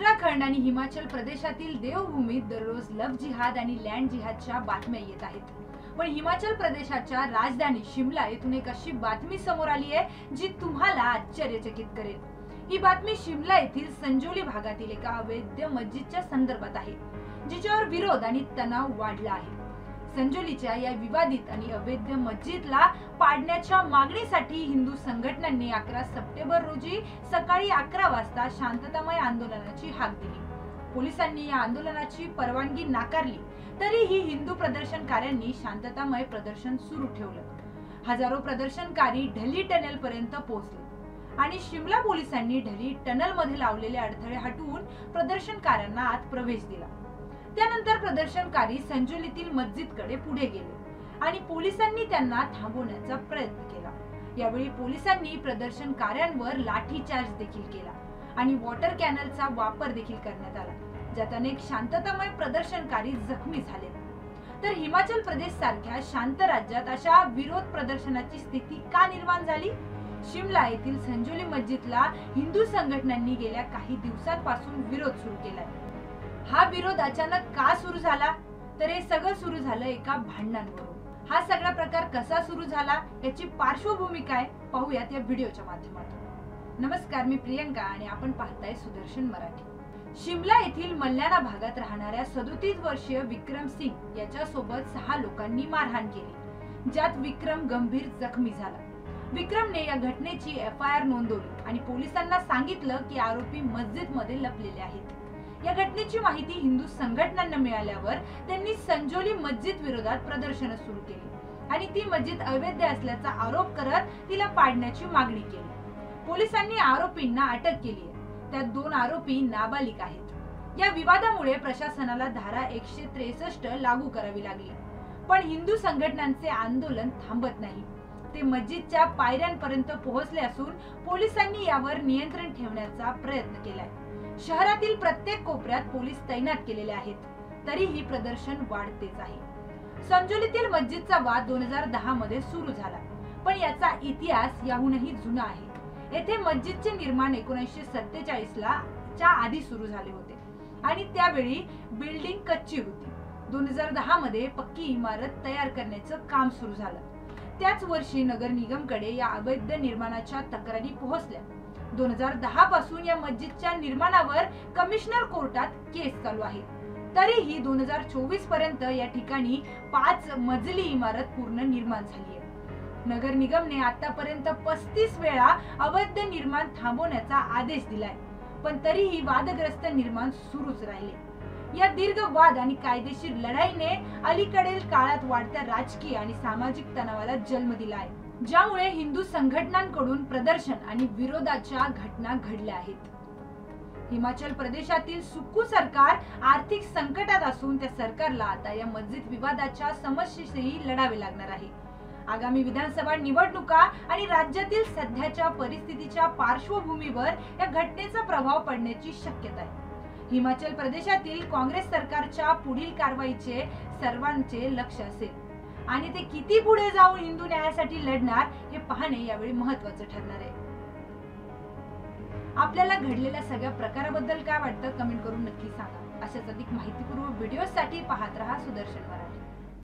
उत्तराखंड आणि हिमाचल प्रदेशातील देवभूमीत दररोज लव्ह जिहाद आणि लँड जिहादच्या बातम्या येत आहेत। पण हिमाचल प्रदेशाच्या राजधानी शिमला येथून एक अशी बातमी समोर आली आहे जी तुम्हाला आश्चर्यचकित करेल। ही बातमी शिमला येथील संजोली भागातील एका अवैध मस्जिदच्या संदर्भात आहे, जिच्यावर विरोध आणि तणाव वाढला आहे। संजोलीच्या या विवादित आणि अवैध मस्जिदला पाडण्याच्या मागणीसाठी हिंदू संघटनांनी 11 सप्टेंबर रोजी सकाळी 11 वाजता शांततामय आंदोलनाची हाक दिली। पोलिसांनी या आंदोलनाची परवानगी नाकारली, तरीही हिंदू प्रदर्शनकाऱ्यांनी शांततामय प्रदर्शन सुरू ठेवलं। हजारो प्रदर्शनकारी ढली टनेल पर्यंत पोहोचले आणि शिमला पोलिसांनी ढली टनल मध्ये लावलेले अडथळे हटवून प्रदर्शनकाऱ्यांना आत प्रवेश दिला। त्यानंतर प्रदर्शनकारी संजोलीतील मस्जिदकडे पुढे गेले आणि पोलिसांनी त्यांना थांबवण्याचा प्रयत्न केला। यावेळी पोलिसांनी प्रदर्शनकाऱ्यांवर लाठीचार्ज देखील केला आणि वॉटर कॅनलचा वापर देखील करण्यात आला, ज्यात अनेक शांततामय प्रदर्शनकारी जखमी झाले। तर हिमाचल प्रदेश सारख्या शांत राज्यात अशा विरोध प्रदर्शनाची स्थिती का निर्माण झाली? शिमला येथील संजोली मस्जिदला हिंदू संघटनांनी गेल्या काही दिवसांपासून विरोध सुरू केलाय। हा विरोध अचानक का सुरू झाला? तर हे सगळं सुरू झालं एका भांडणांवरून। हा सगळा प्रकार कसा सुरू झाला याची पार्श्वभूमी काय पाहूयात या व्हिडिओच्या माध्यमातून। नमस्कार, मी प्रियंका आणि आपण पाहताय सुदर्शन मराठी। शिमला येथील मल्याना भागात राहणाऱ्या 37 वर्षीय विक्रम सिंग याच्यासोबत 6 लोकांनी मारहाण केली, ज्यात विक्रम गंभीर जखमी झाला। विक्रमने या घटनेची FIR नोंदवली आणि पोलिसांना सांगितलं की आरोपी मस्जिदमध्ये लपलेले आहेत। या घटनेची माहिती हिंदू संघटनांना मिळाल्यावर त्यांनी संजोली मस्जिद विरोधात प्रदर्शन सुरू केली आणि ती मस्जिद अवैध असल्याचा आरोप करत तिला पाडण्याची मागणी केली। पोलिसांनी आरोपींना अटक केली आहे, त्यात 2 आरोपी नाबालिग आहेत। या विवादामुळे प्रशासनाला धारा 163 लागू करावी लागली, पण हिंदू संघटनांचे आंदोलन थांबत नाही। ते मस्जिदच्या पायऱ्यांपर्यंत पोहोचले असून पोलिसांनी यावर नियंत्रण ठेवण्याचा प्रयत्न केलाय। शहरातील प्रत्येक कोपऱ्यात पोलीस तैनात केलेले आहेत, तरीही प्रदर्शन वाढतेच आहे। संजोलीतील मस्जिदचा वाद 2010 मध्ये सुरू झाला, पण याचा इतिहास याहूनही जुना आहे। येथे मस्जिदचे निर्माण 1947 च्या आधी सुरू झाले होते आणि त्यावेळी बिल्डिंग कच्ची होती। 2010 मध्ये पक्की इमारत तयार करण्याचं काम सुरू झालं। त्याच वर्षी नगर निगमकडे या अवैध निर्माणाच्या तक्रारी पोहोचल्या। 2010 पासून या मस्जिदच्या निर्माणावर कमिशनर कोर्टात केस चालू आहे, तरीही 2024 पर्यंत या ठिकाणी 5 मजली इमारत पूर्ण निर्माण झाली आहे। नगर निगमने आतापर्यंत 35 वेळा अवैध निर्माण थांबवण्याचा आदेश दिलाय, पण तरीही वादग्रस्त निर्माण सुरूच राहिले। या दीर्घ वाद आणि कायदेशीर लढाईने अलीकडील काळात वाढत्या राजकीय आणि सामाजिक तणावाला जन्म दिला आहे, ज्यामुळे हिंदू संघटनांकडून प्रदर्शन आणि विरोधाच्या घटना घडल्या आहेत। हिमाचल प्रदेशातील सुक्कू सरकार आर्थिक संकटात असून त्या सरकारला आता या मस्जिद विवादाच्या समस्येशी लढावे लागणार आहे। आगामी विधानसभा निवडणुका आणि राज्यातील सध्याच्या परिस्थितीच्या पार्श्वभूमीवर या घटनेचा प्रभाव पडण्याची शक्यता आहे। हिमाचल प्रदेशातील काँग्रेस सरकारच्या पुढील कारवाईचे सर्वांचे लक्ष असेल आणि ते किती पुढे जाऊन हिंदू न्यायासाठी लढणार हे पाहणे यावेळी महत्त्वाचं ठरणार आहे। आपल्याला घडलेल्या सगळ्या प्रकाराबद्दल काय वाटतं कमेंट करून नक्की सांगा। अशाच अधिक माहितीपूर्ण व्हिडिओसाठी पाहत रहा सुदर्शन मराठी।